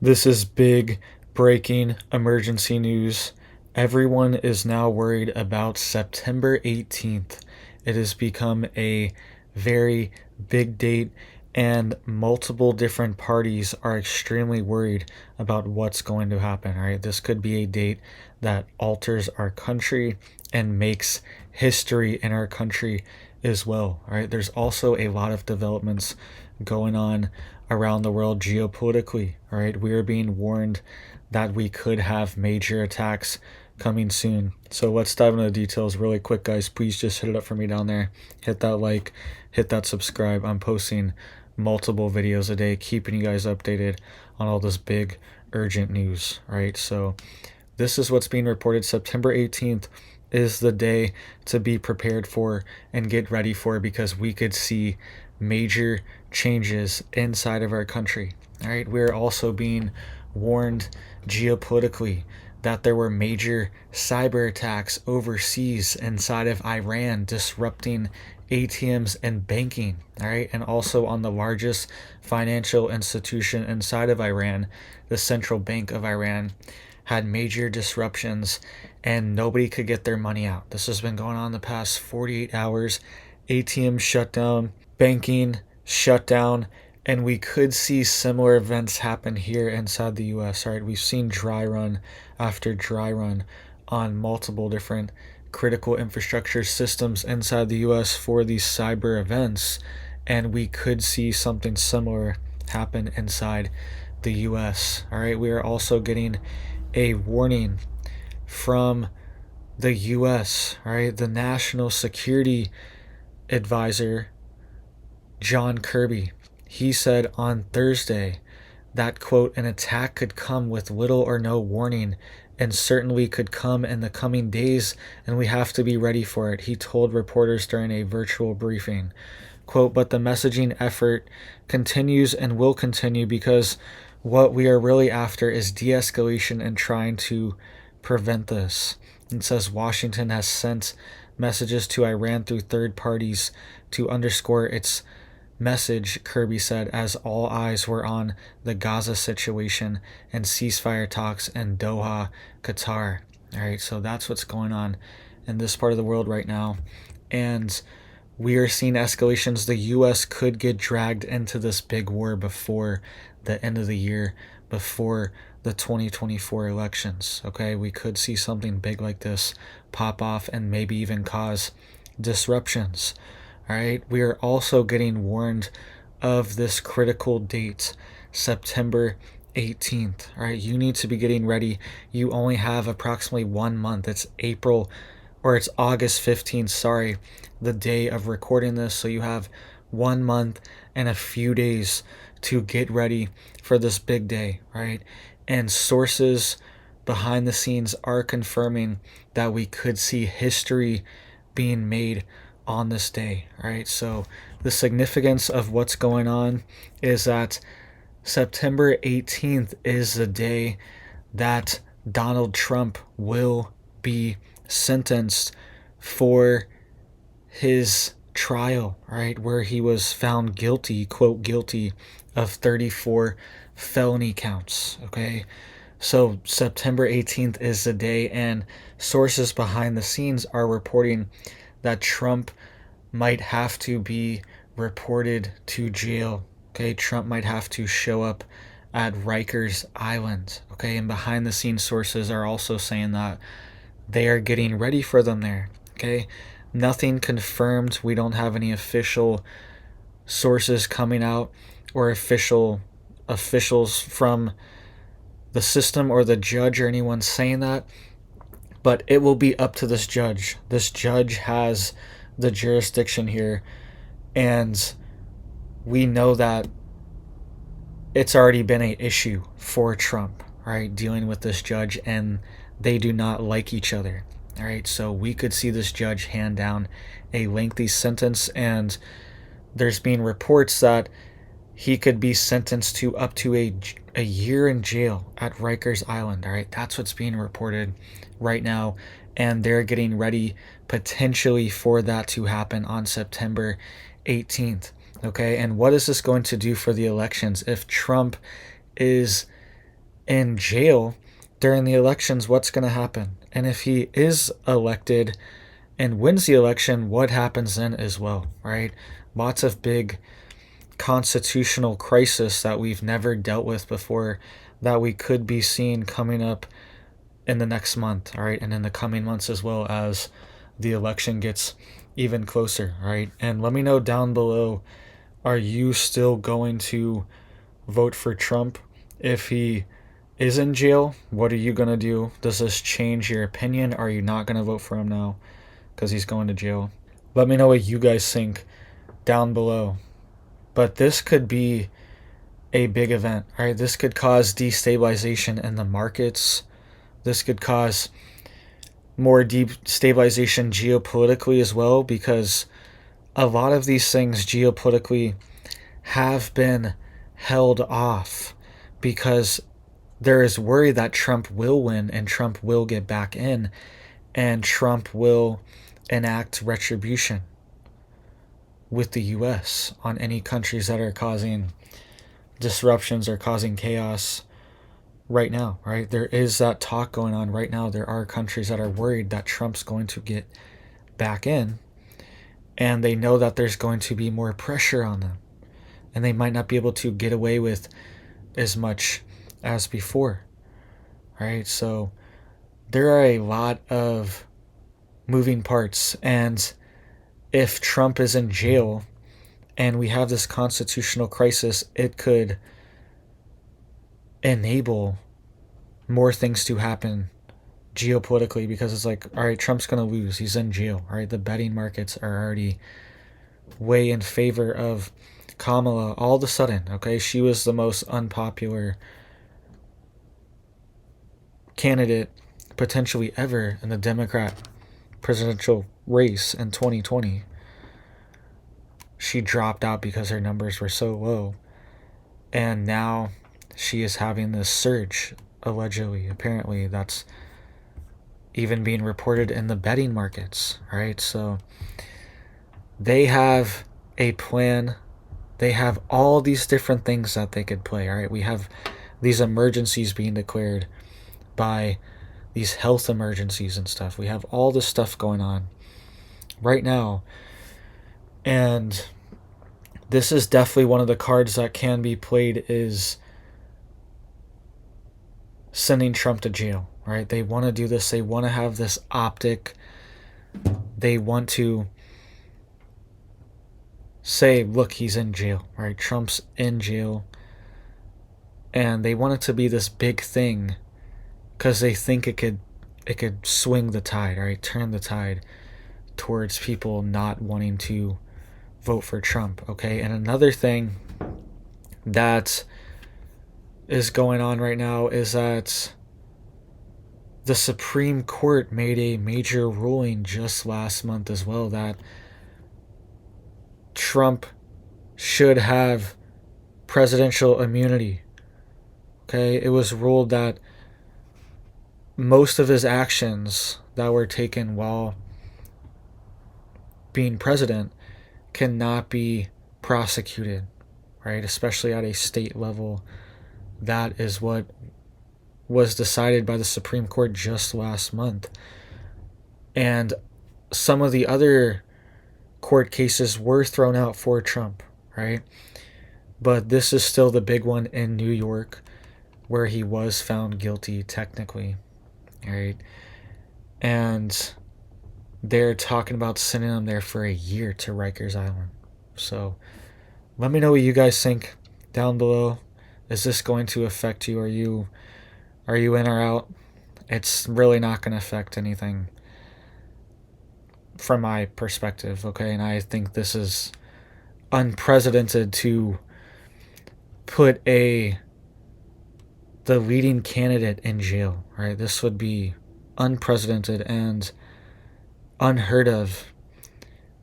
This is big breaking emergency news. Everyone is now worried about September 18th. It has become a very big date, and multiple different parties are extremely worried about what's going to happen. Right? This could be a date that alters our country and makes history in our country as well. Right? There's also a lot of developments going on around the world geopolitically. All right, we are being warned that we could have major attacks coming soon. So let's dive into the details really quick, guys. Please just hit it up for me down there. Hit that like, hit that subscribe. I'm posting multiple videos a day, keeping you guys updated on all this big urgent news. Right, so this is what's being reported. September 18th is the day to be prepared for and get ready for, because we could see major changes inside of our country. All right, we're also being warned geopolitically that there were major cyber attacks overseas inside of Iran, disrupting ATMs and banking. All right, and also on the largest financial institution inside of Iran, the Central Bank of Iran, had major disruptions and nobody could get their money out. This has been going on the past 48 hours. ATMs shut down, banking shut down, and we could see similar events happen here inside the US. All right, we've seen dry run after dry run on multiple different critical infrastructure systems inside the US for these cyber events, and we could see something similar happen inside the US. All right, we are also getting a warning from the US, all right, the National Security Advisor John Kirby. He said on Thursday that, quote, an attack could come with little or no warning and certainly could come in the coming days, and we have to be ready for it, he told reporters during a virtual briefing. Quote, but the messaging effort continues and will continue, because what we are really after is de-escalation and trying to prevent this. It says Washington has sent messages to Iran through third parties to underscore its message, Kirby said, as all eyes were on the Gaza situation and ceasefire talks in Doha, Qatar. All right, so that's what's going on in this part of the world right now. And we are seeing escalations. The U.S. could get dragged into this big war before the end of the year, before the 2024 elections. Okay, we could see something big like this pop off and maybe even cause disruptions. All right, we are also getting warned of this critical date, September 18th. All right, you need to be getting ready. You only have approximately 1 month. It's August 15th, sorry, the day of recording this. So you have 1 month and a few days to get ready for this big day, right? And sources behind the scenes are confirming that we could see history being made on this day, right? So the significance of what's going on is that September 18th is the day that Donald Trump will be sentenced for his trial, right, where he was found guilty, quote, guilty of 34 felony counts. Okay, so September 18th is the day, and sources behind the scenes are reporting that Trump might have to be reported to jail. Okay, Trump might have to show up at Rikers Island. Okay, and behind the scenes sources are also saying that they are getting ready for them there. Okay, nothing confirmed. We don't have any official sources coming out or officials from the system or the judge or anyone saying that, but it will be up to this judge. This judge has the jurisdiction here, and we know that it's already been an issue for Trump, right, dealing with this judge, and they do not like each other. All right, so we could see this judge hand down a lengthy sentence, and there's been reports that he could be sentenced to up to a year in jail at Rikers Island. All right, that's what's being reported right now, and they're getting ready potentially for that to happen on September 18th. Okay, and what is this going to do for the elections if Trump is in jail during the elections, what's going to happen? And if he is elected and wins the election, what happens then as well, right? Lots of big constitutional crisis that we've never dealt with before that we could be seeing coming up in the next month, all right, and in the coming months as well as the election gets even closer, right? And let me know down below, are you still going to vote for Trump if he is in jail? What are you going to do? Does this change your opinion? Are you not going to vote for him now because he's going to jail? Let me know what you guys think down below. But this could be a big event, right? This could cause destabilization in the markets. This could cause more destabilization geopolitically as well, because a lot of these things geopolitically have been held off because there is worry that Trump will win and Trump will get back in and Trump will enact retribution with the US on any countries that are causing disruptions or causing chaos right now, right? There is that talk going on right now. There are countries that are worried that Trump's going to get back in, and they know that there's going to be more pressure on them, and they might not be able to get away with as much as before, right? So there are a lot of moving parts, and if Trump is in jail and we have this constitutional crisis, it could enable more things to happen geopolitically, because it's like, all right, Trump's going to lose. He's in jail, all right? The betting markets are already way in favor of Kamala all of a sudden, okay? She was the most unpopular candidate potentially ever in the Democrat presidential race in 2020. She dropped out because her numbers were so low. And now she is having this surge, allegedly, apparently, that's even being reported in the betting markets, right? So they have a plan. They have all these different things that they could play, all right? We have these emergencies being declared by these health emergencies and stuff. We have all this stuff going on right now. And this is definitely one of the cards that can be played, is sending Trump to jail, right? They want to do this. They want to have this optic. They want to say, look, he's in jail, right? Trump's in jail. And they want it to be this big thing because they think it could swing the tide, right? Turn the tide towards people not wanting to vote for Trump, okay? And another thing that is going on right now is that the Supreme Court made a major ruling just last month as well that Trump should have presidential immunity, okay? It was ruled that most of his actions that were taken while being president cannot be prosecuted, right? Especially at a state level. That is what was decided by the Supreme Court just last month. And some of the other court cases were thrown out for Trump, right? But this is still the big one in New York, where he was found guilty technically, right? And they're talking about sending him there for a year to Rikers Island. So let me know what you guys think down below. Is this going to affect you? Are you in or out? It's really not going to affect anything from my perspective, okay? And I think this is unprecedented to put the leading candidate in jail, right? This would be unprecedented and unheard of.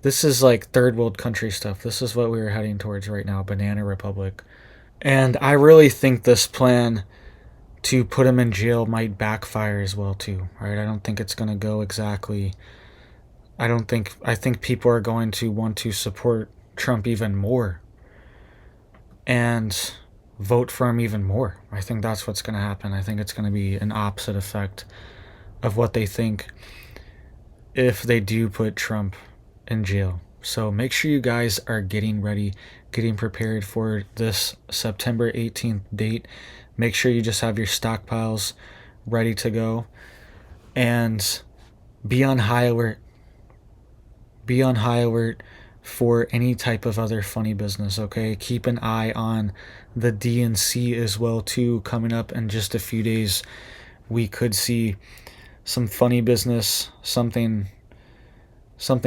This is like third world country stuff. This is what we are heading towards right now, Banana Republic. And I really think this plan to put him in jail might backfire as well too, right? I don't think it's going to go exactly. I think people are going to want to support Trump even more. And vote for him even more. I think that's what's going to happen. I think it's going to be an opposite effect of what they think if they do put Trump in jail. So make sure you guys are getting ready, getting prepared for this September 18th date. Make sure you just have your stockpiles ready to go, and be on high alert. Be on high alert for any type of other funny business, okay? Keep an eye on the DNC as well too. Coming up in just a few days, we could see some funny business, something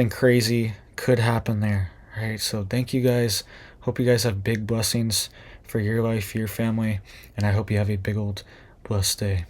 crazy could happen there. All right, so thank you guys. Hope you guys have big blessings for your life, your family, and I hope you have a big old blessed day.